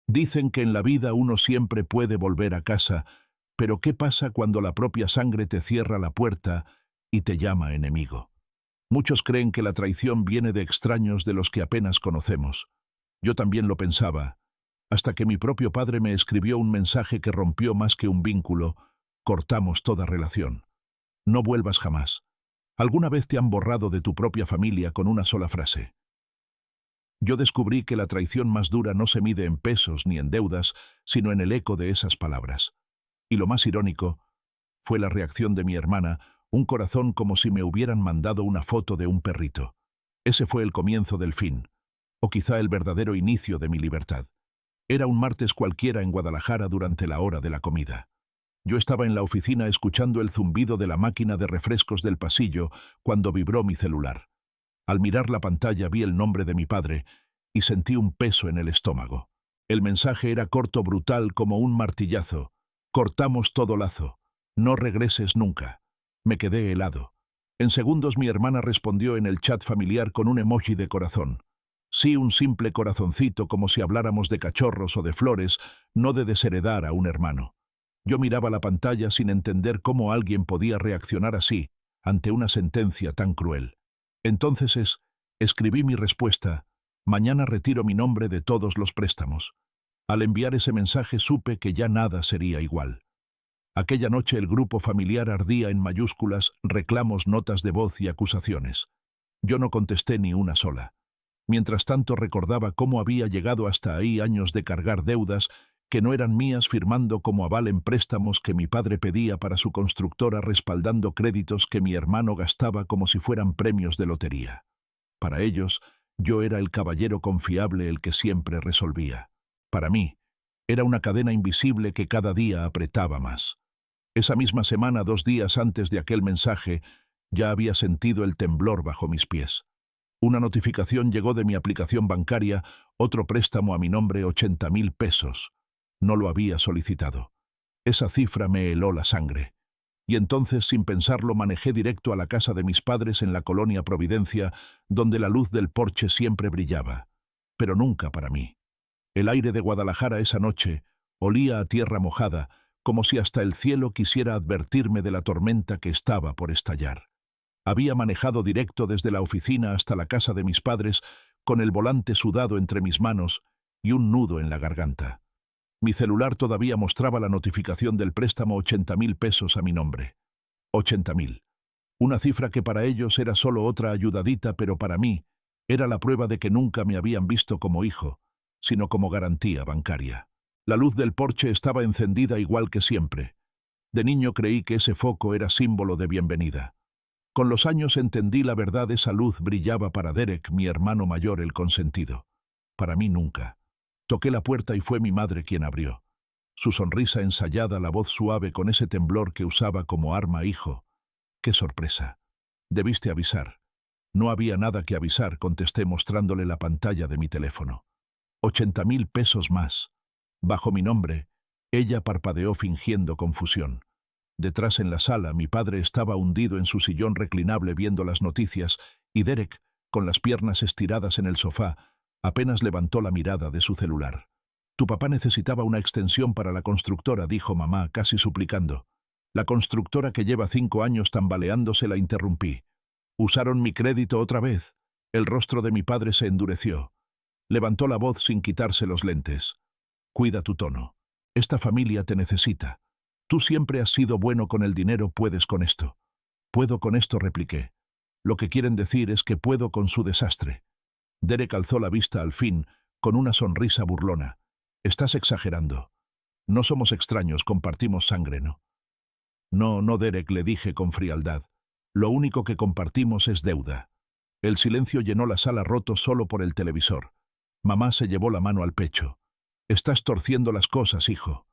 Dicen que en la vida uno siempre puede volver a casa, pero ¿qué pasa cuando la propia sangre te cierra la puerta y te llama enemigo? Muchos creen que la traición viene de extraños de los que apenas conocemos. Yo también lo pensaba, hasta que mi propio padre me escribió un mensaje que rompió más que un vínculo: cortamos toda relación. No vuelvas jamás. ¿Alguna vez te han borrado de tu propia familia con una sola frase? Yo descubrí que la traición más dura no se mide en pesos ni en deudas, sino en el eco de esas palabras. Y lo más irónico fue la reacción de mi hermana, un corazón como si me hubieran mandado una foto de un perrito. Ese fue el comienzo del fin, o quizá el verdadero inicio de mi libertad. Era un martes cualquiera en Guadalajara durante la hora de la comida. Yo estaba en la oficina escuchando el zumbido de la máquina de refrescos del pasillo cuando vibró mi celular. Al mirar la pantalla vi el nombre de mi padre y sentí un peso en el estómago. El mensaje era corto, brutal, como un martillazo. Cortamos todo lazo. No regreses nunca. Me quedé helado. En segundos mi hermana respondió en el chat familiar con un emoji de corazón. Sí, un simple corazoncito, como si habláramos de cachorros o de flores, no de desheredar a un hermano. Yo miraba la pantalla sin entender cómo alguien podía reaccionar así ante una sentencia tan cruel. Entonces escribí mi respuesta: mañana retiro mi nombre de todos los préstamos. Al enviar ese mensaje supe que ya nada sería igual. Aquella noche el grupo familiar ardía en mayúsculas, reclamos, notas de voz y acusaciones. Yo no contesté ni una sola. Mientras tanto recordaba cómo había llegado hasta ahí, años de cargar deudas que no eran mías, firmando como aval en préstamos que mi padre pedía para su constructora, respaldando créditos que mi hermano gastaba como si fueran premios de lotería. Para ellos, yo era el caballero confiable, el que siempre resolvía. Para mí, era una cadena invisible que cada día apretaba más. Esa misma semana, 2 días antes de aquel mensaje, ya había sentido el temblor bajo mis pies. Una notificación llegó de mi aplicación bancaria: otro préstamo a mi nombre, 80,000 pesos. No lo había solicitado. Esa cifra me heló la sangre. Y entonces, sin pensarlo, manejé directo a la casa de mis padres en la colonia Providencia, donde la luz del porche siempre brillaba. Pero nunca para mí. El aire de Guadalajara esa noche olía a tierra mojada, como si hasta el cielo quisiera advertirme de la tormenta que estaba por estallar. Había manejado directo desde la oficina hasta la casa de mis padres, con el volante sudado entre mis manos y un nudo en la garganta. Mi celular todavía mostraba la notificación del préstamo: 80,000 pesos a mi nombre. 80,000. Una cifra que para ellos era solo otra ayudadita, pero para mí era la prueba de que nunca me habían visto como hijo, sino como garantía bancaria. La luz del porche estaba encendida igual que siempre. De niño creí que ese foco era símbolo de bienvenida. Con los años entendí la verdad: esa luz brillaba para Derek, mi hermano mayor, el consentido. Para mí nunca. Toqué la puerta y fue mi madre quien abrió. Su sonrisa ensayada, la voz suave con ese temblor que usaba como arma: hijo. ¡Qué sorpresa! Debiste avisar. No había nada que avisar, contesté mostrándole la pantalla de mi teléfono. 80,000 pesos más. Bajo mi nombre. Ella parpadeó fingiendo confusión. Detrás, en la sala, mi padre estaba hundido en su sillón reclinable viendo las noticias, y Derek, con las piernas estiradas en el sofá, apenas levantó la mirada de su celular. Tu papá necesitaba una extensión para la constructora, dijo mamá, casi suplicando. La constructora que lleva 5 años tambaleándose, la interrumpí. ¿Usaron mi crédito otra vez? El rostro de mi padre se endureció. Levantó la voz sin quitarse los lentes. Cuida tu tono. Esta familia te necesita. Tú siempre has sido bueno con el dinero, puedes con esto. Puedo con esto, repliqué. Lo que quieren decir es que puedo con su desastre. Derek alzó la vista al fin, con una sonrisa burlona. Estás exagerando. No somos extraños, compartimos sangre, ¿no? No, no, Derek, le dije con frialdad. Lo único que compartimos es deuda. El silencio llenó la sala, roto solo por el televisor. Mamá se llevó la mano al pecho. Estás torciendo las cosas, hijo.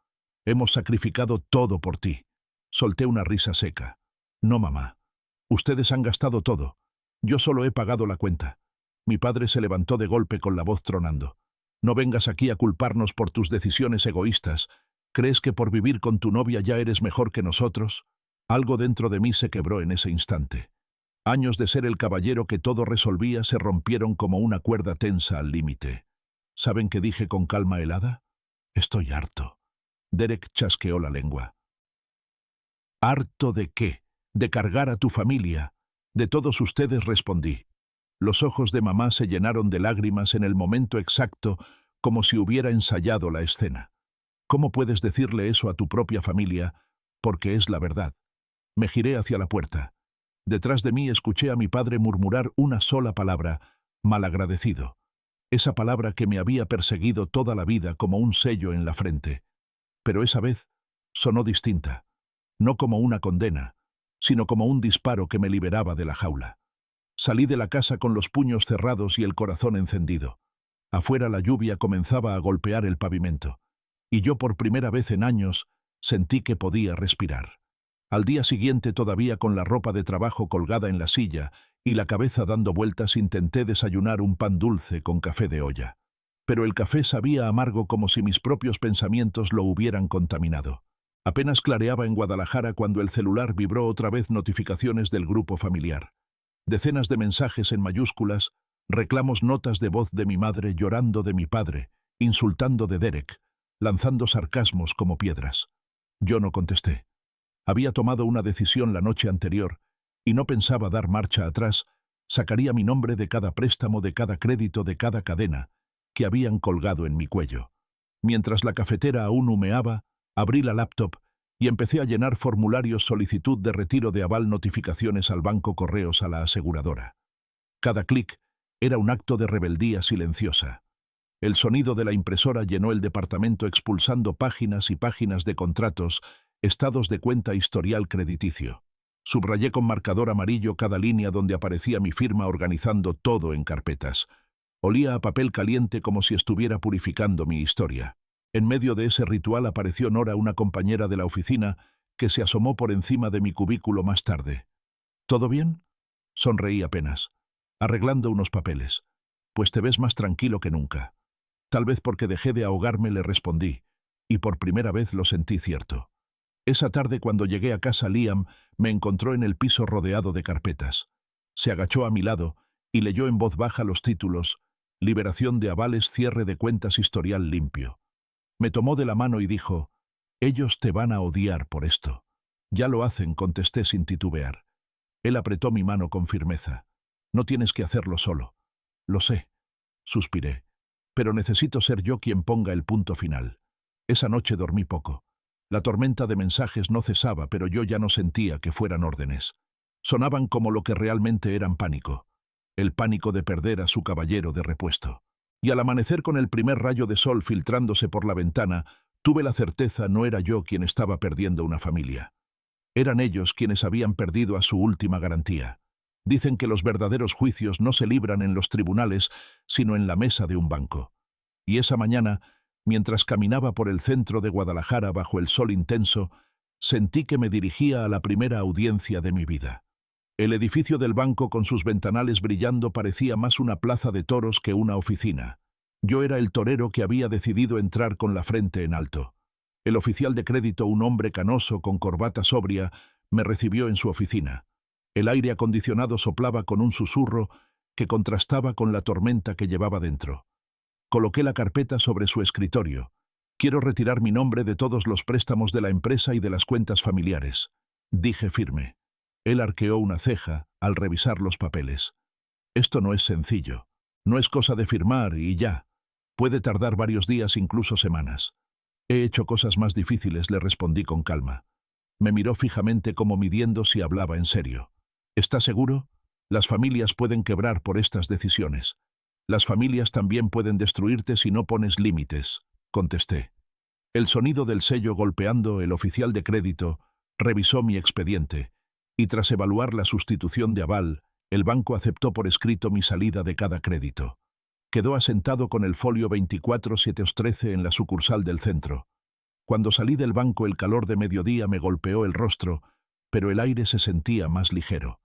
Hemos sacrificado todo por ti. Solté una risa seca. No, mamá. Ustedes han gastado todo. Yo solo he pagado la cuenta. Mi padre se levantó de golpe con la voz tronando. No vengas aquí a culparnos por tus decisiones egoístas. ¿Crees que por vivir con tu novia ya eres mejor que nosotros? Algo dentro de mí se quebró en ese instante. Años de ser el caballero que todo resolvía se rompieron como una cuerda tensa al límite. ¿Saben qué dije con calma helada? Estoy harto. Derek chasqueó la lengua. ¿Harto de qué? De cargar a tu familia. De todos ustedes, respondí. Los ojos de mamá se llenaron de lágrimas en el momento exacto, como si hubiera ensayado la escena. ¿Cómo puedes decirle eso a tu propia familia? Porque es la verdad. Me giré hacia la puerta. Detrás de mí escuché a mi padre murmurar una sola palabra: malagradecido. Esa palabra que me había perseguido toda la vida como un sello en la frente. Pero esa vez sonó distinta. No como una condena, sino como un disparo que me liberaba de la jaula. Salí de la casa con los puños cerrados y el corazón encendido. Afuera la lluvia comenzaba a golpear el pavimento, y yo por primera vez en años sentí que podía respirar. Al día siguiente, todavía con la ropa de trabajo colgada en la silla y la cabeza dando vueltas, intenté desayunar un pan dulce con café de olla. Pero el café sabía amargo, como si mis propios pensamientos lo hubieran contaminado. Apenas clareaba en Guadalajara cuando el celular vibró otra vez. Notificaciones del grupo familiar. Decenas de mensajes en mayúsculas, reclamos, notas de voz de mi madre llorando de mi padre, insultando de Derek, lanzando sarcasmos como piedras. Yo no contesté. Había tomado una decisión la noche anterior y no pensaba dar marcha atrás. Sacaría mi nombre de cada préstamo, de cada crédito, de cada cadena que habían colgado en mi cuello. Mientras la cafetera aún humeaba, abrí la laptop y empecé a llenar formularios: solicitud de retiro de aval, notificaciones al banco, correos a la aseguradora. Cada clic era un acto de rebeldía silenciosa. El sonido de la impresora llenó el departamento, expulsando páginas y páginas de contratos, estados de cuenta, historial crediticio. Subrayé con marcador amarillo cada línea donde aparecía mi firma, organizando todo en carpetas. Olía a papel caliente, como si estuviera purificando mi historia. En medio de ese ritual apareció Nora, una compañera de la oficina, que se asomó por encima de mi cubículo más tarde. ¿Todo bien? Sonreí apenas, arreglando unos papeles. Pues te ves más tranquilo que nunca. Tal vez porque dejé de ahogarme, le respondí, y por primera vez lo sentí cierto. Esa tarde, cuando llegué a casa, Liam me encontró en el piso rodeado de carpetas. Se agachó a mi lado y leyó en voz baja los títulos: liberación de avales, cierre de cuentas, historial limpio. Me tomó de la mano y dijo: ellos te van a odiar por esto. Ya lo hacen, contesté sin titubear. Él apretó mi mano con firmeza. No tienes que hacerlo solo. Lo sé, suspiré, pero necesito ser yo quien ponga el punto final. Esa noche dormí poco. La tormenta de mensajes no cesaba, pero yo ya no sentía que fueran órdenes. Sonaban como lo que realmente eran: pánico. El pánico de perder a su caballero de repuesto. Y al amanecer, con el primer rayo de sol filtrándose por la ventana, tuve la certeza: no era yo quien estaba perdiendo una familia. Eran ellos quienes habían perdido a su última garantía. Dicen que los verdaderos juicios no se libran en los tribunales, sino en la mesa de un banco. Y esa mañana, mientras caminaba por el centro de Guadalajara bajo el sol intenso, sentí que me dirigía a la primera audiencia de mi vida. El edificio del banco, con sus ventanales brillando, parecía más una plaza de toros que una oficina. Yo era el torero que había decidido entrar con la frente en alto. El oficial de crédito, un hombre canoso con corbata sobria, me recibió en su oficina. El aire acondicionado soplaba con un susurro que contrastaba con la tormenta que llevaba dentro. Coloqué la carpeta sobre su escritorio. Quiero retirar mi nombre de todos los préstamos de la empresa y de las cuentas familiares, dije firme. Él arqueó una ceja al revisar los papeles. Esto no es sencillo. No es cosa de firmar y ya. Puede tardar varios días, incluso semanas. He hecho cosas más difíciles, le respondí con calma. Me miró fijamente, como midiendo si hablaba en serio. ¿Estás seguro? Las familias pueden quebrar por estas decisiones. Las familias también pueden destruirte si no pones límites, contesté. El sonido del sello golpeando, el oficial de crédito revisó mi expediente, y tras evaluar la sustitución de aval, el banco aceptó por escrito mi salida de cada crédito. Quedó asentado con el folio 24713 en la sucursal del centro. Cuando salí del banco, el calor de mediodía me golpeó el rostro, pero el aire se sentía más ligero.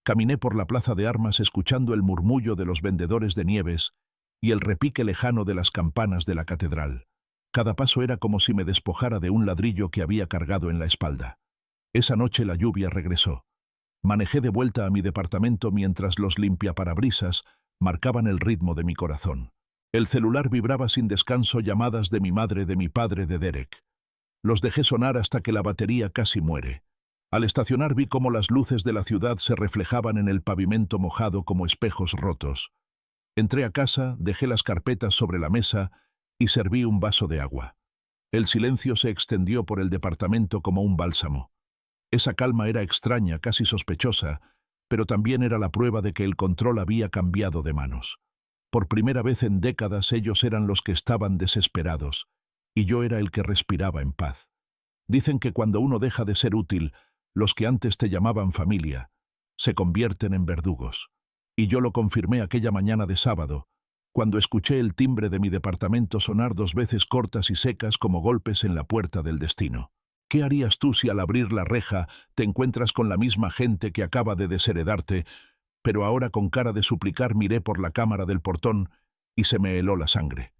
Caminé por la plaza de armas, escuchando el murmullo de los vendedores de nieves y el repique lejano de las campanas de la catedral. Cada paso era como si me despojara de un ladrillo que había cargado en la espalda. Esa noche la lluvia regresó. Manejé de vuelta a mi departamento mientras los limpiaparabrisas marcaban el ritmo de mi corazón. El celular vibraba sin descanso, llamadas de mi madre, de mi padre, de Derek. Los dejé sonar hasta que la batería casi muere. Al estacionar vi cómo las luces de la ciudad se reflejaban en el pavimento mojado como espejos rotos. Entré a casa, dejé las carpetas sobre la mesa y serví un vaso de agua. El silencio se extendió por el departamento como un bálsamo. Esa calma era extraña, casi sospechosa, pero también era la prueba de que el control había cambiado de manos. Por primera vez en décadas ellos eran los que estaban desesperados, y yo era el que respiraba en paz. Dicen que cuando uno deja de ser útil, los que antes te llamaban familia se convierten en verdugos. Y yo lo confirmé aquella mañana de sábado, cuando escuché el timbre de mi departamento sonar 2 veces cortas y secas como golpes en la puerta del destino. ¿Qué harías tú si al abrir la reja te encuentras con la misma gente que acaba de desheredarte, pero ahora con cara de suplicar miré por la cámara del portón y se me heló la sangre?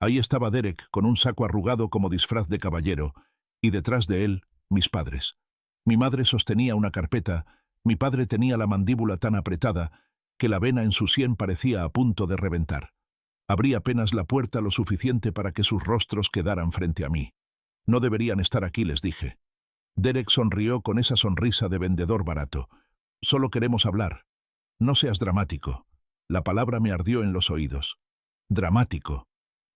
Ahí estaba Derek con un saco arrugado como disfraz de caballero, y detrás de él, mis padres. Mi madre sostenía una carpeta, mi padre tenía la mandíbula tan apretada que la vena en su sien parecía a punto de reventar. Abrí apenas la puerta lo suficiente para que sus rostros quedaran frente a mí. No deberían estar aquí, les dije. Derek sonrió con esa sonrisa de vendedor barato. Solo queremos hablar. No seas dramático. La palabra me ardió en los oídos. Dramático.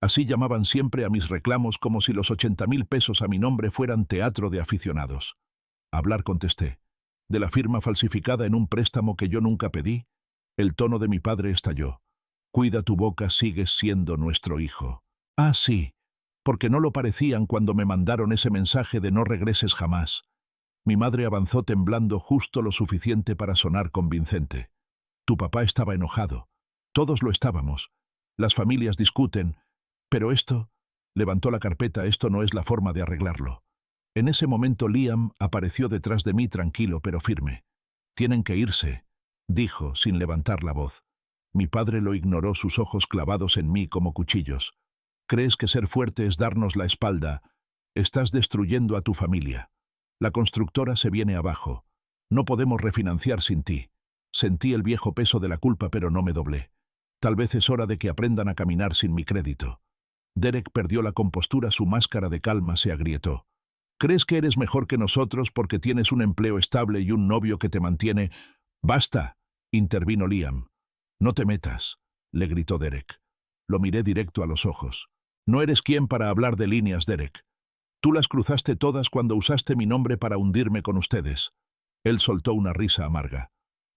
Así llamaban siempre a mis reclamos, como si los 80.000 pesos a mi nombre fueran teatro de aficionados. Hablar, contesté. ¿De la firma falsificada en un préstamo que yo nunca pedí? El tono de mi padre estalló. Cuida tu boca, sigues siendo nuestro hijo. Ah, sí, porque no lo parecían cuando me mandaron ese mensaje de no regreses jamás. Mi madre avanzó temblando justo lo suficiente para sonar convincente. Tu papá estaba enojado. Todos lo estábamos. Las familias discuten. Pero esto, levantó la carpeta, esto no es la forma de arreglarlo. En ese momento Liam apareció detrás de mí tranquilo pero firme. Tienen que irse, dijo sin levantar la voz. Mi padre lo ignoró, sus ojos clavados en mí como cuchillos. ¿Crees que ser fuerte es darnos la espalda? Estás destruyendo a tu familia. La constructora se viene abajo. No podemos refinanciar sin ti. Sentí el viejo peso de la culpa pero no me doblé. Tal vez es hora de que aprendan a caminar sin mi crédito. Derek perdió la compostura, su máscara de calma se agrietó. ¿Crees que eres mejor que nosotros porque tienes un empleo estable y un novio que te mantiene? ¡Basta!, intervino Liam. No te metas, le gritó Derek. Lo miré directo a los ojos. No eres quien para hablar de líneas, Derek. Tú las cruzaste todas cuando usaste mi nombre para hundirme con ustedes. Él soltó una risa amarga.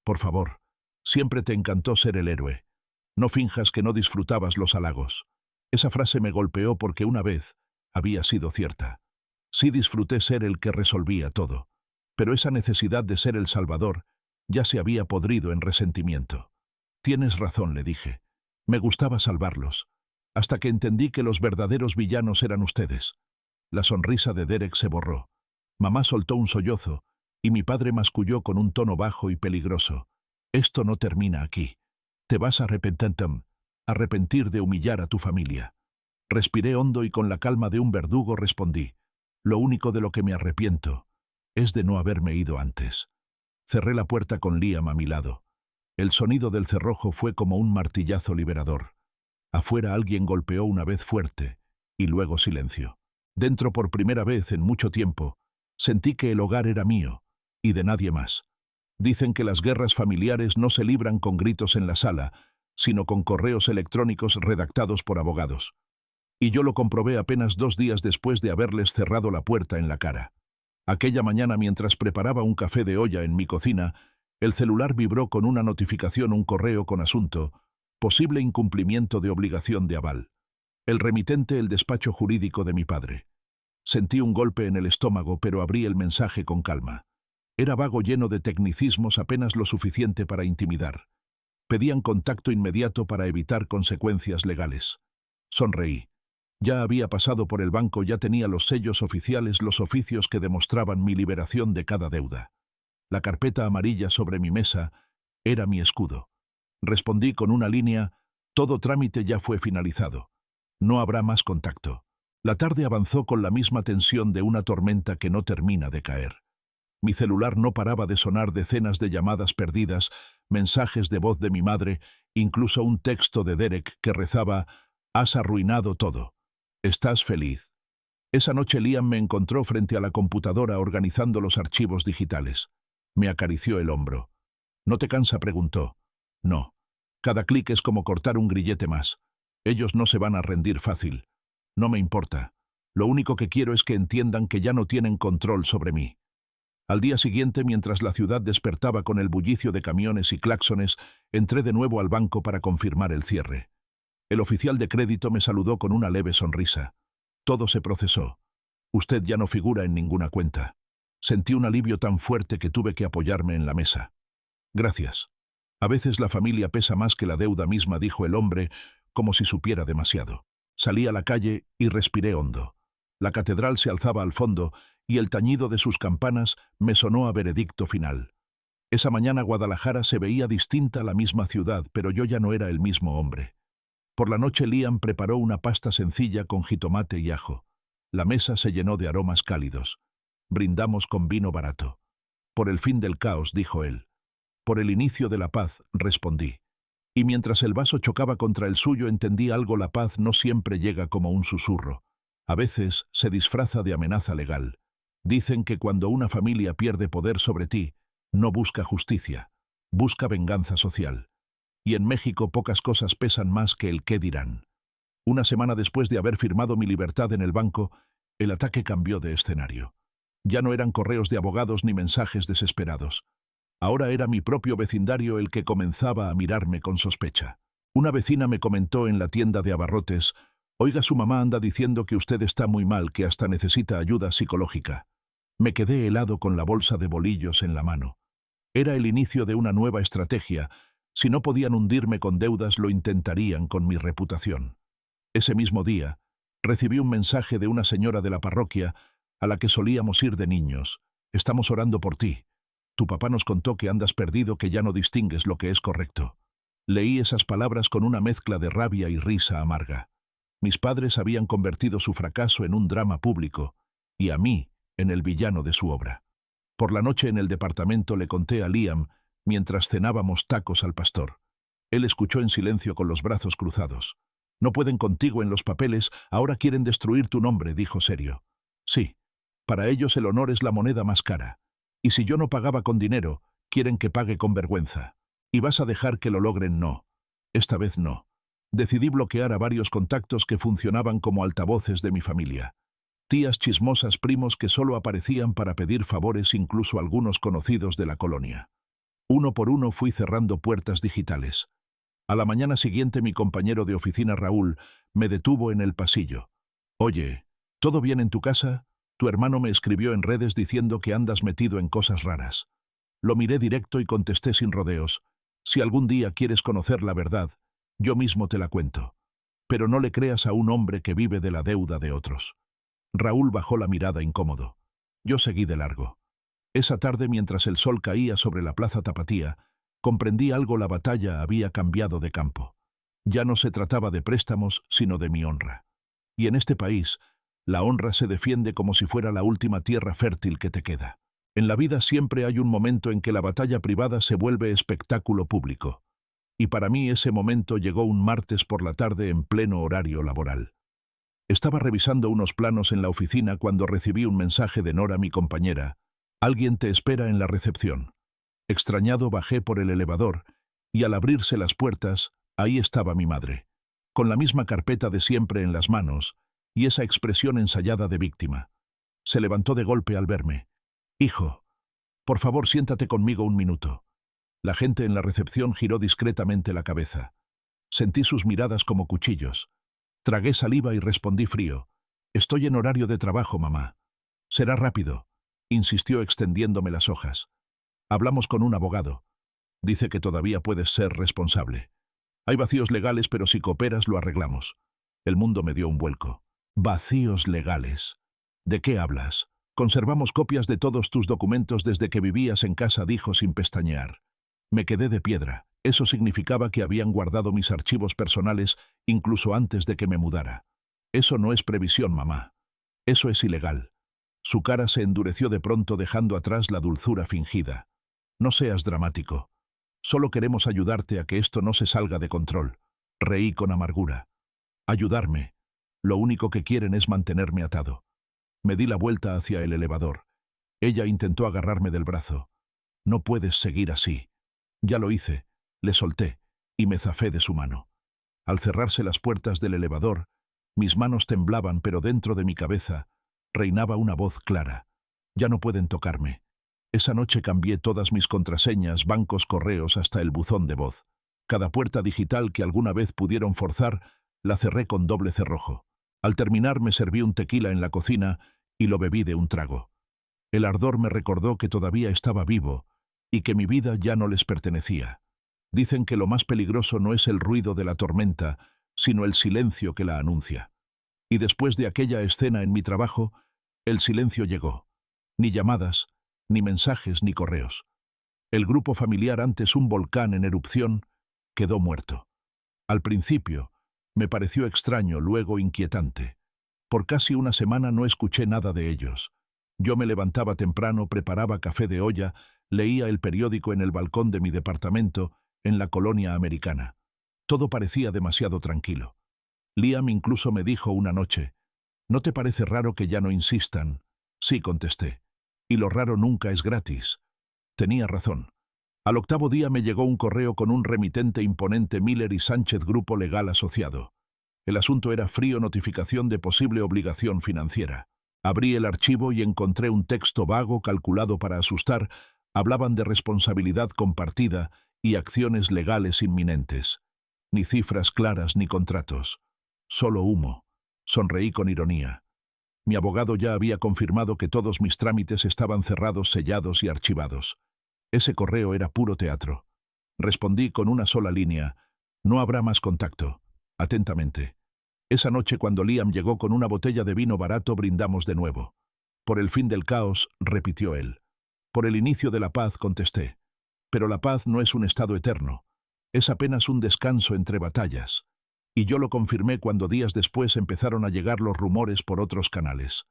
Por favor, siempre te encantó ser el héroe. No finjas que no disfrutabas los halagos. Esa frase me golpeó porque una vez había sido cierta. Sí disfruté ser el que resolvía todo, pero esa necesidad de ser el salvador ya se había podrido en resentimiento. Tienes razón, le dije. Me gustaba salvarlos, hasta que entendí que los verdaderos villanos eran ustedes. La sonrisa de Derek se borró. Mamá soltó un sollozo, y mi padre masculló con un tono bajo y peligroso. Esto no termina aquí. Te vas a arrepentir de humillar a tu familia. Respiré hondo y con la calma de un verdugo respondí. Lo único de lo que me arrepiento es de no haberme ido antes. Cerré la puerta con Liam a mi lado. El sonido del cerrojo fue como un martillazo liberador. Afuera alguien golpeó una vez fuerte, y luego silencio. Dentro, por primera vez en mucho tiempo, sentí que el hogar era mío, y de nadie más. Dicen que las guerras familiares no se libran con gritos en la sala, sino con correos electrónicos redactados por abogados. Y yo lo comprobé apenas 2 días después de haberles cerrado la puerta en la cara. Aquella mañana, mientras preparaba un café de olla en mi cocina, el celular vibró con una notificación, un correo con asunto: posible incumplimiento de obligación de aval. El remitente, el despacho jurídico de mi padre. Sentí un golpe en el estómago, pero abrí el mensaje con calma. Era vago, lleno de tecnicismos, apenas lo suficiente para intimidar. Pedían contacto inmediato para evitar consecuencias legales. Sonreí. Ya había pasado por el banco, ya tenía los sellos oficiales, los oficios que demostraban mi liberación de cada deuda. La carpeta amarilla sobre mi mesa era mi escudo. Respondí con una línea: todo trámite ya fue finalizado. No habrá más contacto. La tarde avanzó con la misma tensión de una tormenta que no termina de caer. Mi celular no paraba de sonar, decenas de llamadas perdidas, mensajes de voz de mi madre, incluso un texto de Derek que rezaba: Has arruinado todo. ¿Estás feliz? Esa noche Liam me encontró frente a la computadora organizando los archivos digitales. Me acarició el hombro. ¿No te cansa?, preguntó. No. Cada clic es como cortar un grillete más. Ellos no se van a rendir fácil. No me importa. Lo único que quiero es que entiendan que ya no tienen control sobre mí. Al día siguiente, mientras la ciudad despertaba con el bullicio de camiones y claxones, entré de nuevo al banco para confirmar el cierre. El oficial de crédito me saludó con una leve sonrisa. Todo se procesó. Usted ya no figura en ninguna cuenta. Sentí un alivio tan fuerte que tuve que apoyarme en la mesa. Gracias. A veces la familia pesa más que la deuda misma, dijo el hombre, como si supiera demasiado. Salí a la calle y respiré hondo. La catedral se alzaba al fondo y el tañido de sus campanas me sonó a veredicto final. Esa mañana Guadalajara se veía distinta a la misma ciudad, pero yo ya no era el mismo hombre. Por la noche Liam preparó una pasta sencilla con jitomate y ajo. La mesa se llenó de aromas cálidos. Brindamos con vino barato. Por el fin del caos, dijo él. Por el inicio de la paz, respondí. Y mientras el vaso chocaba contra el suyo entendí algo: la paz no siempre llega como un susurro. A veces se disfraza de amenaza legal. Dicen que cuando una familia pierde poder sobre ti, no busca justicia, busca venganza social. Y en México pocas cosas pesan más que el qué dirán. Una semana después de haber firmado mi libertad en el banco, el ataque cambió de escenario. Ya no eran correos de abogados ni mensajes desesperados. Ahora era mi propio vecindario el que comenzaba a mirarme con sospecha. Una vecina me comentó en la tienda de abarrotes: «Oiga, su mamá anda diciendo que usted está muy mal, que hasta necesita ayuda psicológica». Me quedé helado con la bolsa de bolillos en la mano. Era el inicio de una nueva estrategia. Si no podían hundirme con deudas, lo intentarían con mi reputación. Ese mismo día, recibí un mensaje de una señora de la parroquia a la que solíamos ir de niños. «Estamos orando por ti. Tu papá nos contó que andas perdido, que ya no distingues lo que es correcto». Leí esas palabras con una mezcla de rabia y risa amarga. Mis padres habían convertido su fracaso en un drama público, y a mí en el villano de su obra. Por la noche en el departamento le conté a Liam, mientras cenábamos tacos al pastor. Él escuchó en silencio con los brazos cruzados. «No pueden contigo en los papeles, ahora quieren destruir tu nombre», dijo serio. «Sí, para ellos el honor es la moneda más cara. Y si yo no pagaba con dinero, quieren que pague con vergüenza. ¿Y vas a dejar que lo logren?». «No. Esta vez no». Decidí bloquear a varios contactos que funcionaban como altavoces de mi familia. Tías chismosas, primos que solo aparecían para pedir favores, incluso algunos conocidos de la colonia. Uno por uno fui cerrando puertas digitales. A la mañana siguiente mi compañero de oficina Raúl me detuvo en el pasillo. «Oye, ¿todo bien en tu casa? Tu hermano me escribió en redes diciendo que andas metido en cosas raras». Lo miré directo y contesté sin rodeos: «Si algún día quieres conocer la verdad, yo mismo te la cuento. Pero no le creas a un hombre que vive de la deuda de otros». Raúl bajó la mirada incómodo. Yo seguí de largo. Esa tarde, mientras el sol caía sobre la plaza Tapatía, comprendí algo: la batalla había cambiado de campo. Ya no se trataba de préstamos, sino de mi honra. Y en este país, la honra se defiende como si fuera la última tierra fértil que te queda. En la vida siempre hay un momento en que la batalla privada se vuelve espectáculo público. Y para mí ese momento llegó un martes por la tarde en pleno horario laboral. Estaba revisando unos planos en la oficina cuando recibí un mensaje de Nora, mi compañera. «Alguien te espera en la recepción». Extrañado bajé por el elevador y al abrirse las puertas, ahí estaba mi madre, con la misma carpeta de siempre en las manos y esa expresión ensayada de víctima. Se levantó de golpe al verme. «Hijo, por favor, siéntate conmigo un minuto». La gente en la recepción giró discretamente la cabeza. Sentí sus miradas como cuchillos. Tragué saliva y respondí frío: «Estoy en horario de trabajo, mamá». «Será rápido», insistió extendiéndome las hojas. «Hablamos con un abogado. Dice que todavía puedes ser responsable. Hay vacíos legales, pero si cooperas lo arreglamos». El mundo me dio un vuelco. «¿Vacíos legales? ¿De qué hablas? Conservamos copias de todos tus documentos desde que vivías en casa», dijo sin pestañear. Me quedé de piedra. Eso significaba que habían guardado mis archivos personales incluso antes de que me mudara. «Eso no es previsión, mamá. Eso es ilegal». Su cara se endureció de pronto, dejando atrás la dulzura fingida. «No seas dramático. Solo queremos ayudarte a que esto no se salga de control». Reí con amargura. Ayudarme. Lo único que quieren es mantenerme atado. Me di la vuelta hacia el elevador. Ella intentó agarrarme del brazo. No puedes seguir así. Ya lo hice. Le solté y me zafé de su mano. Al cerrarse las puertas del elevador, mis manos temblaban, pero dentro de mi cabeza reinaba una voz clara. Ya no pueden tocarme. Esa noche cambié todas mis contraseñas, bancos, correos, hasta el buzón de voz. Cada puerta digital que alguna vez pudieron forzar, la cerré con doble cerrojo. Al terminar me serví un tequila en la cocina y lo bebí de un trago. El ardor me recordó que todavía estaba vivo y que mi vida ya no les pertenecía. Dicen que lo más peligroso no es el ruido de la tormenta, sino el silencio que la anuncia. Y después de aquella escena en mi trabajo, el silencio llegó. Ni llamadas, ni mensajes, ni correos. El grupo familiar, antes un volcán en erupción, quedó muerto. Al principio, me pareció extraño, luego inquietante. Por casi una semana no escuché nada de ellos. Yo me levantaba temprano, preparaba café de olla, leía el periódico en el balcón de mi departamento, en la colonia americana. Todo parecía demasiado tranquilo. Liam incluso me dijo una noche: ¿no te parece raro que ya no insistan? Sí, contesté. Y lo raro nunca es gratis. Tenía razón. Al octavo día me llegó un correo con un remitente imponente: Miller y Sánchez, Grupo Legal Asociado. El asunto era frío: notificación de posible obligación financiera. Abrí el archivo y encontré un texto vago calculado para asustar. Hablaban de responsabilidad compartida y acciones legales inminentes. Ni cifras claras ni contratos. Solo humo. Sonreí con ironía. Mi abogado ya había confirmado que todos mis trámites estaban cerrados, sellados y archivados. Ese correo era puro teatro. Respondí con una sola línea: no habrá más contacto. Atentamente. Esa noche, cuando Liam llegó con una botella de vino barato, brindamos de nuevo. Por el fin del caos, repitió él. Por el inicio de la paz, contesté. Pero la paz no es un estado eterno. Es apenas un descanso entre batallas. Y yo lo confirmé cuando días después empezaron a llegar los rumores por otros canales.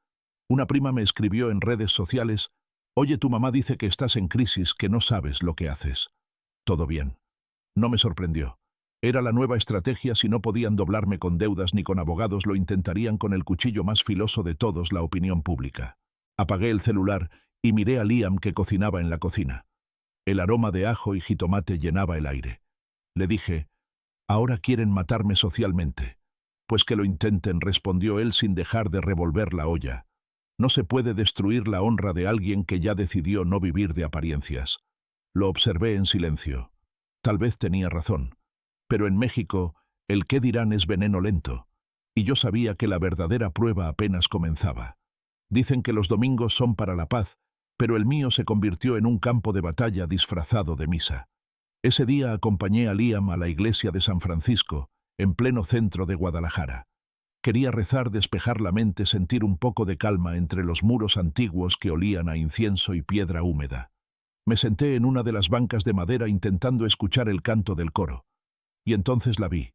Una prima me escribió en redes sociales: oye, tu mamá dice que estás en crisis, que no sabes lo que haces. Todo bien. No me sorprendió. Era la nueva estrategia. Si no podían doblarme con deudas ni con abogados, lo intentarían con el cuchillo más filoso de todos: la opinión pública. Apagué el celular y miré a Liam, que cocinaba en la cocina. El aroma de ajo y jitomate llenaba el aire. Le dije: ahora quieren matarme socialmente. Pues que lo intenten, respondió él sin dejar de revolver la olla. No se puede destruir la honra de alguien que ya decidió no vivir de apariencias. Lo observé en silencio. Tal vez tenía razón. Pero en México, el qué dirán es veneno lento. Y yo sabía que la verdadera prueba apenas comenzaba. Dicen que los domingos son para la paz, pero el mío se convirtió en un campo de batalla disfrazado de misa. Ese día acompañé a Liam a la iglesia de San Francisco, en pleno centro de Guadalajara. Quería rezar, despejar la mente, sentir un poco de calma entre los muros antiguos que olían a incienso y piedra húmeda. Me senté en una de las bancas de madera intentando escuchar el canto del coro. Y entonces la vi.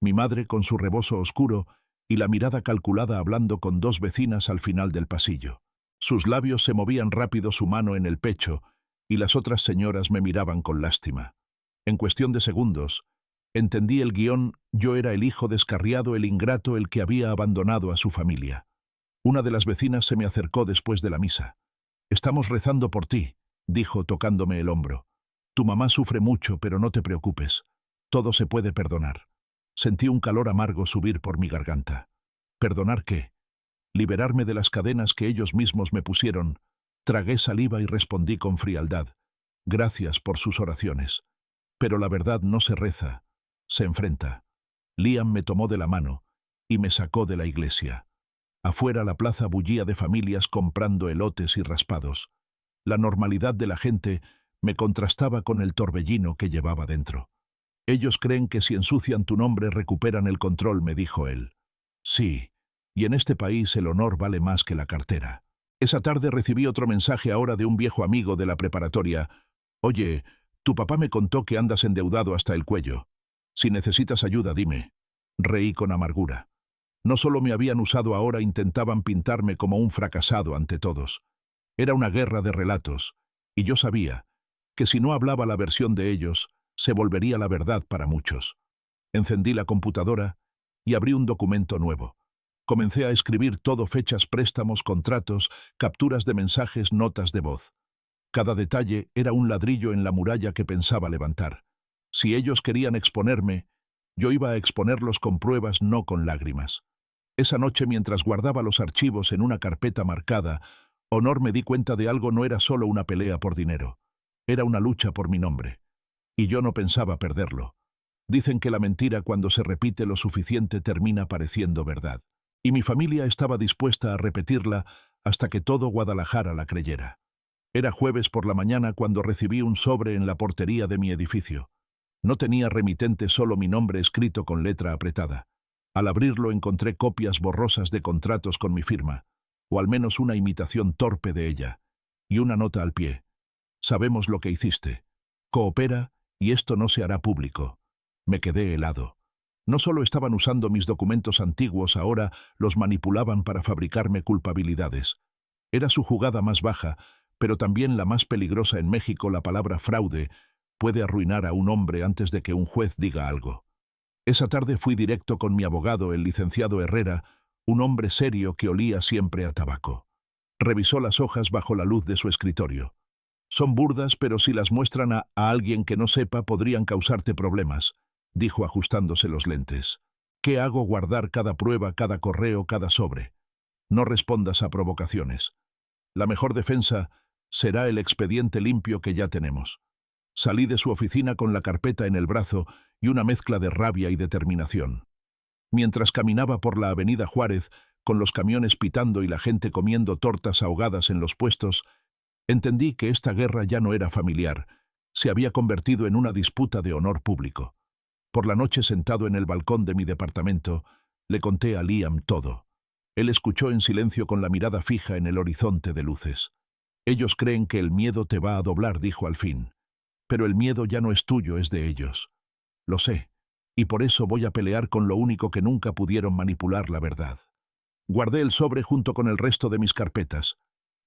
Mi madre, con su rebozo oscuro y la mirada calculada, hablando con dos vecinas al final del pasillo. Sus labios se movían rápido, su mano en el pecho, y las otras señoras me miraban con lástima. En cuestión de segundos, entendí el guión. Yo era el hijo descarriado, el ingrato, el que había abandonado a su familia. Una de las vecinas se me acercó después de la misa. «Estamos rezando por ti», dijo tocándome el hombro. «Tu mamá sufre mucho, pero no te preocupes. Todo se puede perdonar». Sentí un calor amargo subir por mi garganta. ¿Perdonar qué? Liberarme de las cadenas que ellos mismos me pusieron. Tragué saliva y respondí con frialdad: «Gracias por sus oraciones. Pero la verdad no se reza, se enfrenta». Liam me tomó de la mano y me sacó de la iglesia. Afuera la plaza bullía de familias comprando elotes y raspados. La normalidad de la gente me contrastaba con el torbellino que llevaba dentro. «Ellos creen que si ensucian tu nombre recuperan el control», me dijo él. «Sí, y en este país el honor vale más que la cartera». Esa tarde recibí otro mensaje, ahora de un viejo amigo de la preparatoria. «Oye, tu papá me contó que andas endeudado hasta el cuello. Si necesitas ayuda, dime». Reí con amargura. No solo me habían usado, ahora intentaban pintarme como un fracasado ante todos. Era una guerra de relatos, y yo sabía que si no hablaba la versión de ellos, se volvería la verdad para muchos. Encendí la computadora y abrí un documento nuevo. Comencé a escribir todo: fechas, préstamos, contratos, capturas de mensajes, notas de voz. Cada detalle era un ladrillo en la muralla que pensaba levantar. Si ellos querían exponerme, yo iba a exponerlos con pruebas, no con lágrimas. Esa noche, mientras guardaba los archivos en una carpeta marcada, Honor, me di cuenta de algo: no era solo una pelea por dinero. Era una lucha por mi nombre. Y yo no pensaba perderlo. Dicen que la mentira, cuando se repite lo suficiente, termina pareciendo verdad. Y mi familia estaba dispuesta a repetirla hasta que todo Guadalajara la creyera. Era jueves por la mañana cuando recibí un sobre en la portería de mi edificio. No tenía remitente, solo mi nombre escrito con letra apretada. Al abrirlo encontré copias borrosas de contratos con mi firma, o al menos una imitación torpe de ella, y una nota al pie. Sabemos lo que hiciste. Coopera y esto no se hará público. Me quedé helado. No solo estaban usando mis documentos antiguos, ahora los manipulaban para fabricarme culpabilidades. Era su jugada más baja, pero también la más peligrosa. En México, la palabra fraude puede arruinar a un hombre antes de que un juez diga algo. Esa tarde fui directo con mi abogado, el licenciado Herrera, un hombre serio que olía siempre a tabaco. Revisó las hojas bajo la luz de su escritorio. Son burdas, pero si las muestran a alguien que no sepa, podrían causarte problemas, dijo ajustándose los lentes. ¿Qué hago? Guardar cada prueba, cada correo, cada sobre. No respondas a provocaciones. La mejor defensa será el expediente limpio que ya tenemos. Salí de su oficina con la carpeta en el brazo y una mezcla de rabia y determinación. Mientras caminaba por la avenida Juárez, con los camiones pitando y la gente comiendo tortas ahogadas en los puestos, entendí que esta guerra ya no era familiar, se había convertido en una disputa de honor público. Por la noche, sentado en el balcón de mi departamento, le conté a Liam todo. Él escuchó en silencio, con la mirada fija en el horizonte de luces. Ellos creen que el miedo te va a doblar, dijo al fin. Pero el miedo ya no es tuyo, es de ellos. Lo sé, y por eso voy a pelear con lo único que nunca pudieron manipular: la verdad. Guardé el sobre junto con el resto de mis carpetas.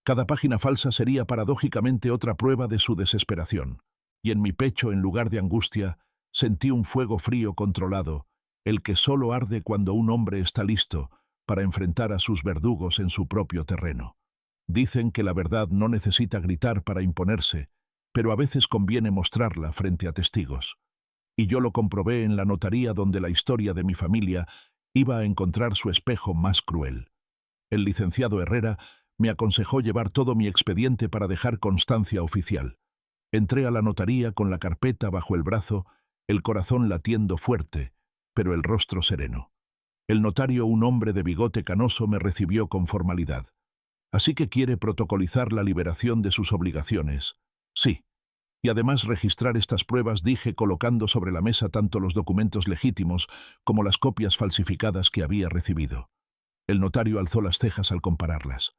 Cada página falsa sería paradójicamente otra prueba de su desesperación. Y en mi pecho, en lugar de angustia, sentí un fuego frío, controlado, el que solo arde cuando un hombre está listo para enfrentar a sus verdugos en su propio terreno. Dicen que la verdad no necesita gritar para imponerse, pero a veces conviene mostrarla frente a testigos. Y yo lo comprobé en la notaría, donde la historia de mi familia iba a encontrar su espejo más cruel. El licenciado Herrera me aconsejó llevar todo mi expediente para dejar constancia oficial. Entré a la notaría con la carpeta bajo el brazo, el corazón latiendo fuerte, pero el rostro sereno. El notario, un hombre de bigote canoso, me recibió con formalidad. ¿Así que quiere protocolizar la liberación de sus obligaciones? Sí. Y además registrar estas pruebas, dije, colocando sobre la mesa tanto los documentos legítimos como las copias falsificadas que había recibido. El notario alzó las cejas al compararlas.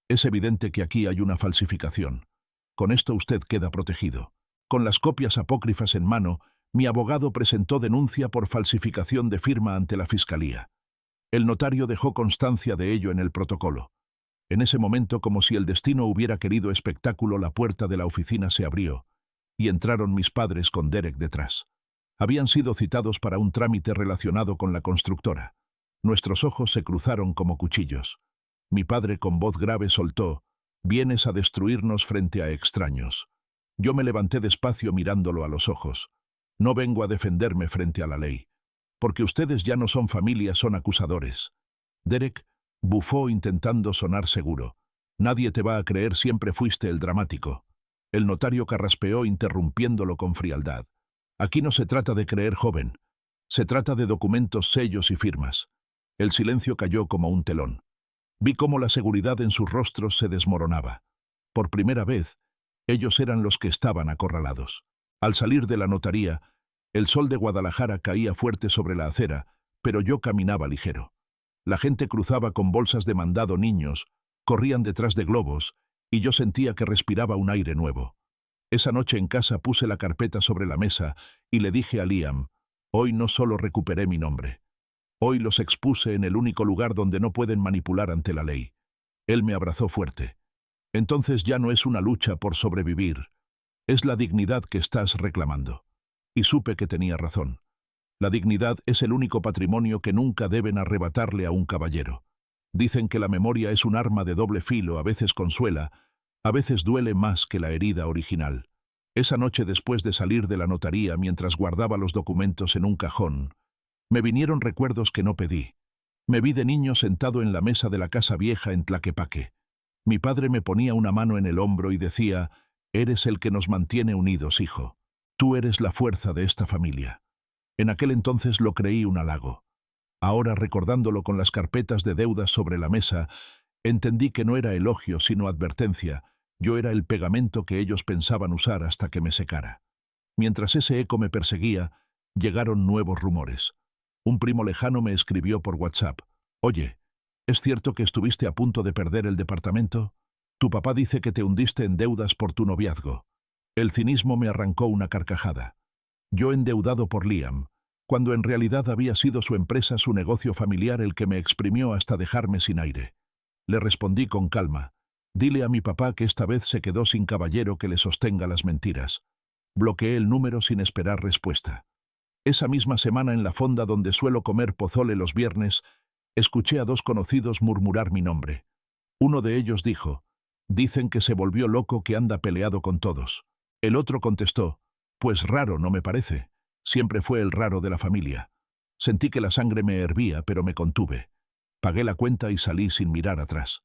Es evidente que aquí hay una falsificación. Con esto usted queda protegido. Con las copias apócrifas en mano, mi abogado presentó denuncia por falsificación de firma ante la Fiscalía. El notario dejó constancia de ello en el protocolo. En ese momento, como si el destino hubiera querido espectáculo, la puerta de la oficina se abrió, y entraron mis padres con Derek detrás. Habían sido citados para un trámite relacionado con la constructora. Nuestros ojos se cruzaron como cuchillos. Mi padre, con voz grave, soltó: «Vienes a destruirnos frente a extraños». Yo me levanté despacio, mirándolo a los ojos. «No vengo a defenderme frente a la ley. Porque ustedes ya no son familia, son acusadores». Derek bufó, intentando sonar seguro. «Nadie te va a creer, siempre fuiste el dramático». El notario carraspeó, interrumpiéndolo con frialdad. «Aquí no se trata de creer, joven. Se trata de documentos, sellos y firmas». El silencio cayó como un telón. Vi cómo la seguridad en sus rostros se desmoronaba. Por primera vez, ellos eran los que estaban acorralados. Al salir de la notaría, el sol de Guadalajara caía fuerte sobre la acera, pero yo caminaba ligero. La gente cruzaba con bolsas de mandado, niños corrían detrás de globos, y yo sentía que respiraba un aire nuevo. Esa noche en casa puse la carpeta sobre la mesa y le dije a Liam: «Hoy no solo recuperé mi nombre. Hoy los expuse en el único lugar donde no pueden manipular ante la ley». Él me abrazó fuerte. «Entonces ya no es una lucha por sobrevivir. Es la dignidad que estás reclamando». Y supe que tenía razón. La dignidad es el único patrimonio que nunca deben arrebatarle a un caballero. Dicen que la memoria es un arma de doble filo, a veces consuela, a veces duele más que la herida original. Esa noche, después de salir de la notaría mientras guardaba los documentos en un cajón, me vinieron recuerdos que no pedí. Me vi de niño sentado en la mesa de la casa vieja en Tlaquepaque. Mi padre me ponía una mano en el hombro y decía: «Eres el que nos mantiene unidos, hijo. Tú eres la fuerza de esta familia». En aquel entonces lo creí un halago. Ahora, recordándolo con las carpetas de deudas sobre la mesa, entendí que no era elogio sino advertencia. Yo era el pegamento que ellos pensaban usar hasta que me secara. Mientras ese eco me perseguía, llegaron nuevos rumores. Un primo lejano me escribió por WhatsApp: «Oye, ¿es cierto que estuviste a punto de perder el departamento? Tu papá dice que te hundiste en deudas por tu noviazgo». El cinismo me arrancó una carcajada. Yo endeudado por Liam, cuando en realidad había sido su empresa, su negocio familiar, el que me exprimió hasta dejarme sin aire. Le respondí con calma: «Dile a mi papá que esta vez se quedó sin caballero que le sostenga las mentiras». Bloqueé el número sin esperar respuesta. Esa misma semana, en la fonda donde suelo comer pozole los viernes, escuché a dos conocidos murmurar mi nombre. Uno de ellos dijo: «Dicen que se volvió loco, que anda peleado con todos». El otro contestó: «Pues raro no me parece. Siempre fue el raro de la familia». Sentí que la sangre me hervía, pero me contuve. Pagué la cuenta y salí sin mirar atrás.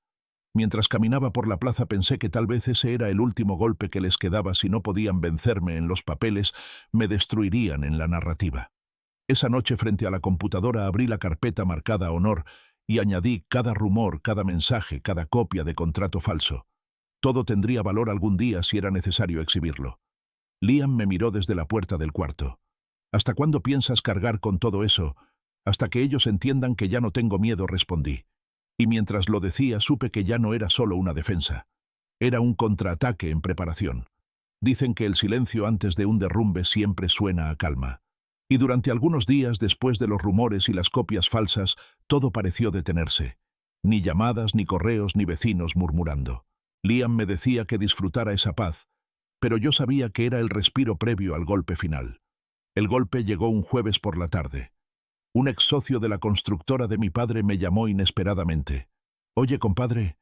Mientras caminaba por la plaza pensé que tal vez ese era el último golpe que les quedaba. Si no podían vencerme en los papeles, me destruirían en la narrativa. Esa noche, frente a la computadora, abrí la carpeta marcada Honor y añadí cada rumor, cada mensaje, cada copia de contrato falso. Todo tendría valor algún día si era necesario exhibirlo. Liam me miró desde la puerta del cuarto. «¿Hasta cuándo piensas cargar con todo eso? Hasta que ellos entiendan que ya no tengo miedo», respondí. Y mientras lo decía, supe que ya no era solo una defensa. Era un contraataque en preparación. Dicen que el silencio antes de un derrumbe siempre suena a calma. Y durante algunos días, después de los rumores y las copias falsas, todo pareció detenerse. Ni llamadas, ni correos, ni vecinos murmurando. Liam me decía que disfrutara esa paz, pero yo sabía que era el respiro previo al golpe final. El golpe llegó un jueves por la tarde. Un ex socio de la constructora de mi padre me llamó inesperadamente. «Oye, compadre,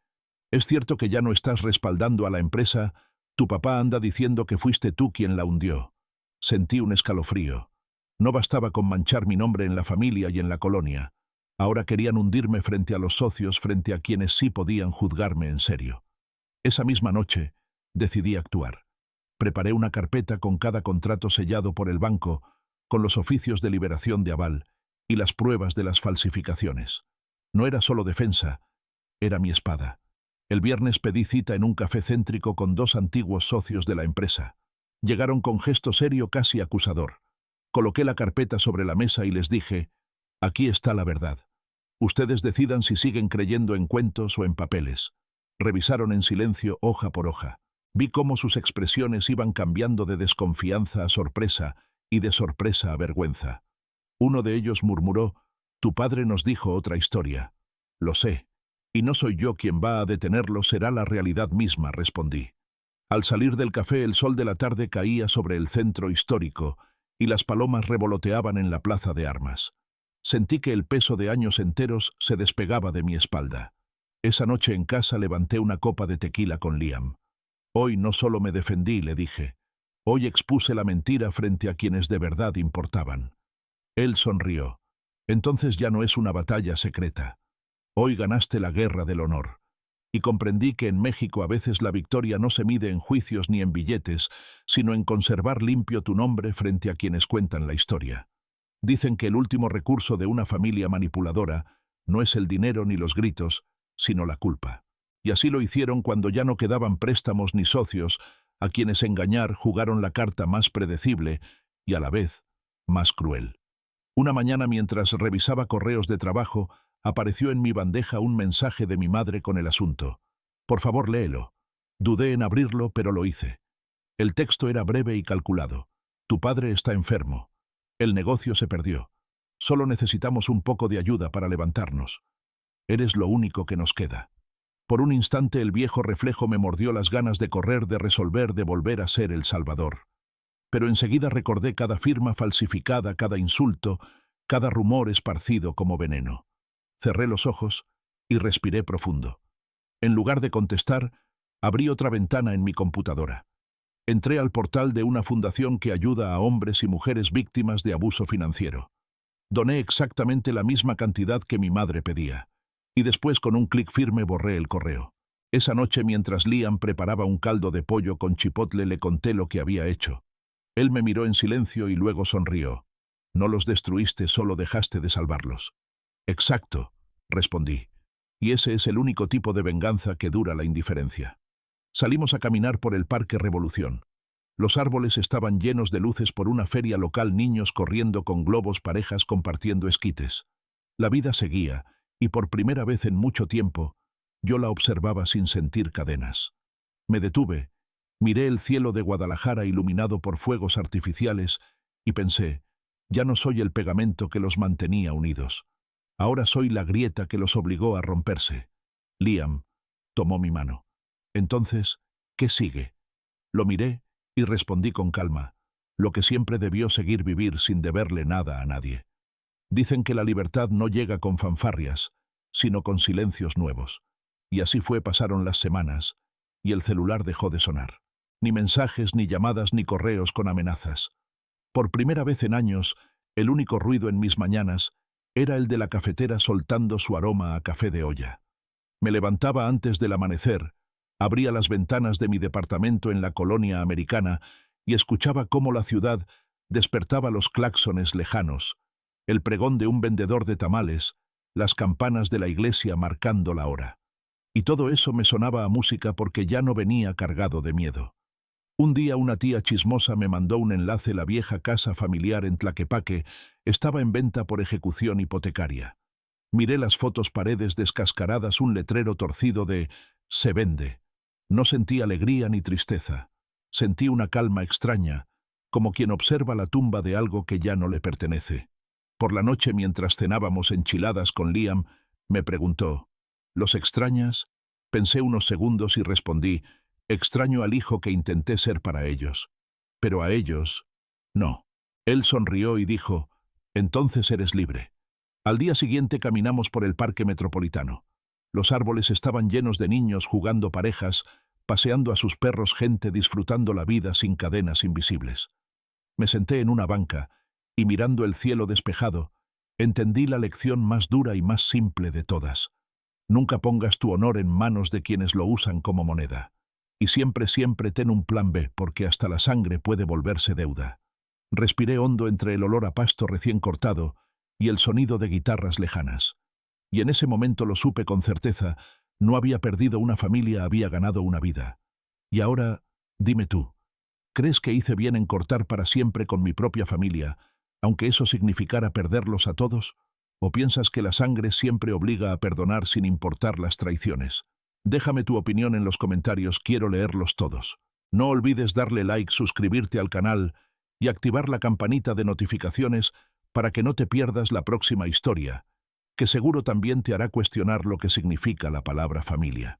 ¿es cierto que ya no estás respaldando a la empresa? Tu papá anda diciendo que fuiste tú quien la hundió». Sentí un escalofrío. No bastaba con manchar mi nombre en la familia y en la colonia. Ahora querían hundirme frente a los socios, frente a quienes sí podían juzgarme en serio. Esa misma noche decidí actuar. Preparé una carpeta con cada contrato sellado por el banco, con los oficios de liberación de aval y las pruebas de las falsificaciones. No era solo defensa, era mi espada. El viernes pedí cita en un café céntrico con dos antiguos socios de la empresa. Llegaron con gesto serio, casi acusador. Coloqué la carpeta sobre la mesa y les dije: «Aquí está la verdad. Ustedes decidan si siguen creyendo en cuentos o en papeles». Revisaron en silencio hoja por hoja. Vi cómo sus expresiones iban cambiando de desconfianza a sorpresa y de sorpresa a vergüenza. Uno de ellos murmuró: «Tu padre nos dijo otra historia». «Lo sé, y no soy yo quien va a detenerlo, será la realidad misma», respondí. Al salir del café, el sol de la tarde caía sobre el centro histórico y las palomas revoloteaban en la plaza de armas. Sentí que el peso de años enteros se despegaba de mi espalda. Esa noche en casa levanté una copa de tequila con Liam. «Hoy no solo me defendí», le dije. «Hoy expuse la mentira frente a quienes de verdad importaban». Él sonrió. «Entonces ya no es una batalla secreta. Hoy ganaste la guerra del honor». Y comprendí que en México a veces la victoria no se mide en juicios ni en billetes, sino en conservar limpio tu nombre frente a quienes cuentan la historia. Dicen que el último recurso de una familia manipuladora no es el dinero ni los gritos, sino la culpa. Y así lo hicieron cuando ya no quedaban préstamos ni socios, a quienes engañar jugaron la carta más predecible y a la vez más cruel. Una mañana, mientras revisaba correos de trabajo, apareció en mi bandeja un mensaje de mi madre con el asunto: «Por favor, léelo». Dudé en abrirlo, pero lo hice. El texto era breve y calculado. «Tu padre está enfermo. El negocio se perdió. Solo necesitamos un poco de ayuda para levantarnos. Eres lo único que nos queda». Por un instante el viejo reflejo me mordió las ganas de correr, de resolver, de volver a ser el Salvador. pero enseguida recordé cada firma falsificada, cada insulto, cada rumor esparcido como veneno. Cerré los ojos y respiré profundo. En lugar de contestar, abrí otra ventana en mi computadora. Entré al portal de una fundación que ayuda a hombres y mujeres víctimas de abuso financiero. Doné exactamente la misma cantidad que mi madre pedía, y después con un clic firme borré el correo. Esa noche, mientras Liam preparaba un caldo de pollo con chipotle, le conté lo que había hecho. Él me miró en silencio y luego sonrió. No los destruiste, solo dejaste de salvarlos. Exacto, respondí. Y ese es el único tipo de venganza que dura la indiferencia. Salimos a caminar por el Parque Revolución. Los árboles estaban llenos de luces por una feria local, niños corriendo con globos, parejas compartiendo esquites. La vida seguía, y por primera vez en mucho tiempo, yo la observaba sin sentir cadenas. Me detuve, miré el cielo de Guadalajara iluminado por fuegos artificiales y pensé, ya no soy el pegamento que los mantenía unidos. Ahora soy la grieta que los obligó a romperse. Liam tomó mi mano. Entonces, ¿qué sigue? Lo miré y respondí con calma, lo que siempre debió seguir, vivir sin deberle nada a nadie. Dicen que la libertad no llega con fanfarrias, sino con silencios nuevos. Y así fue, pasaron las semanas, y el celular dejó de sonar. Ni mensajes, ni llamadas, ni correos con amenazas. Por primera vez en años, el único ruido en mis mañanas era el de la cafetera soltando su aroma a café de olla. Me levantaba antes del amanecer, abría las ventanas de mi departamento en la colonia americana y escuchaba cómo la ciudad despertaba, los claxones lejanos, el pregón de un vendedor de tamales, las campanas de la iglesia marcando la hora. Y todo eso me sonaba a música porque ya no venía cargado de miedo. Un día una tía chismosa me mandó un enlace: la vieja casa familiar en Tlaquepaque estaba en venta por ejecución hipotecaria. Miré las fotos, paredes descascaradas, un letrero torcido de «Se vende». No sentí alegría ni tristeza. Sentí una calma extraña, como quien observa la tumba de algo que ya no le pertenece. Por la noche, mientras cenábamos enchiladas con Liam, me preguntó, ¿los extrañas? Pensé unos segundos y respondí, extraño al hijo que intenté ser para ellos. Pero a ellos, no. Él sonrió y dijo, entonces eres libre. Al día siguiente caminamos por el Parque Metropolitano. Los árboles estaban llenos de niños jugando, parejas, paseando a sus perros, gente disfrutando la vida sin cadenas invisibles. Me senté en una banca y, mirando el cielo despejado, entendí la lección más dura y más simple de todas. Nunca pongas tu honor en manos de quienes lo usan como moneda. Y siempre, siempre ten un plan B, porque hasta la sangre puede volverse deuda. Respiré hondo entre el olor a pasto recién cortado y el sonido de guitarras lejanas. Y en ese momento lo supe con certeza, no había perdido una familia, había ganado una vida. Y ahora, dime tú, ¿crees que hice bien en cortar para siempre con mi propia familia, aunque eso significara perderlos a todos? ¿O piensas que la sangre siempre obliga a perdonar sin importar las traiciones? Déjame tu opinión en los comentarios, quiero leerlos todos. No olvides darle like, suscribirte al canal y activar la campanita de notificaciones para que no te pierdas la próxima historia, que seguro también te hará cuestionar lo que significa la palabra familia.